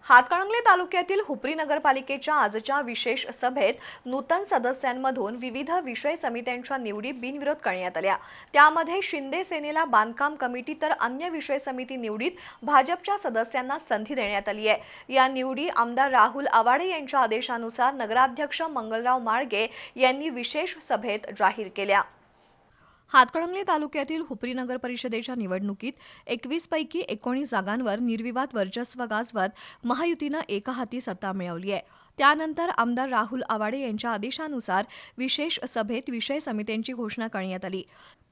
हातकणंगले तालुक्यातील हुपरी नगरपालिकेच्या आजच्या विशेष सभेत नूतन सदस्यांमधून विविध विषय समित्यांच्या निवडी बिनविरोध करण्यात आल्या। त्यामध्ये शिंदे सेनेला बांधकाम कमिटी तर अन्य विषय समिती निवडीत भाजपच्या सदस्यांना संधी देण्यात आली आहे। या निवडी आमदार राहुल आवाडे यांच्या आदेशानुसार नगराध्यक्ष मंगलराव माळगे यांनी विशेष सभेत जाहीर केल्या। हातकणंगले तालुक्यातील हुपरी नगर परिषदेच्या निवडणुकीत 21 पैकी 19 जागांवर निर्विवाद वर्चस्व गाजवत महायुतीनं एकहाती सत्ता मिळवली आहे। त्यानंतर आमदार राहुल आवाडे यांच्या आदेशानुसार विशेष सभेत विषय समित्यांची घोषणा करण्यात आली।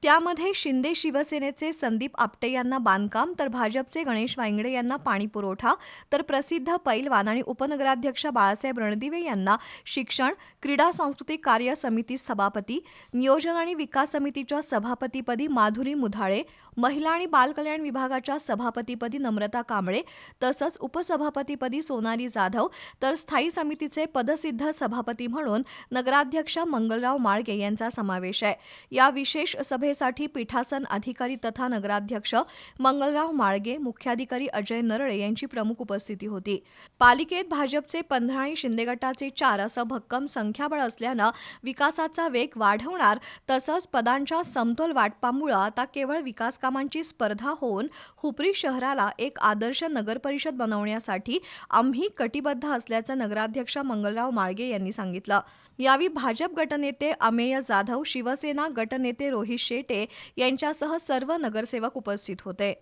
त्यामध्ये शिंदे शिवसेनेचे संदीप आपटे यांना बांधकाम तर भाजपचे गणेश वांगडे यांना पाणी पुरवठा तर प्रसिद्ध पैलवान आणि उपनगराध्यक्ष बाळासाहेब रणदिवे यांना शिक्षण क्रीडा सांस्कृतिक कार्य समिती सभापती, नियोजन आणि विकास समितीच्या सभापतीपदी माधुरी मुधाळे, महिला आणि बालकल्याण विभागाच्या सभापतीपदी नम्रता कांबळे तसंच उपसभापतीपदी सोनाली जाधव तर स्थायी समितीचे पदसिद्ध सभापती म्हणून नगराध्यक्ष मंगलराव माळगे यांचा समावेश आहे। या विशेष सभेसाठी पीठासन अधिकारी तथा नगराध्यक्ष मंगलराव माळगे, मुख्याधिकारी अजय नरळे यांची प्रमुख उपस्थिती होती। पालिकेत भाजपचे 15 आणि शिंदे गटाचे 4 असं भक्कम संख्याबळ असल्यानं विकासाचा वेग वाढवणार तसंच पदांच्या समतोल वाटपामुळे आता केवळ विकास कामांची स्पर्धा होऊन हुपरी शहराला एक आदर्श नगरपरिषद बनवण्यासाठी आम्ही कटिबद्ध असल्याचं नगराध्यक्ष मंगलराव माळगे यांनी सांगितलं। यावेळी भाजप गटनेते अमेय जाधव, शिवसेना गटनेते रोहित शेटे यांच्यासह सर्व नगरसेवक उपस्थित होते।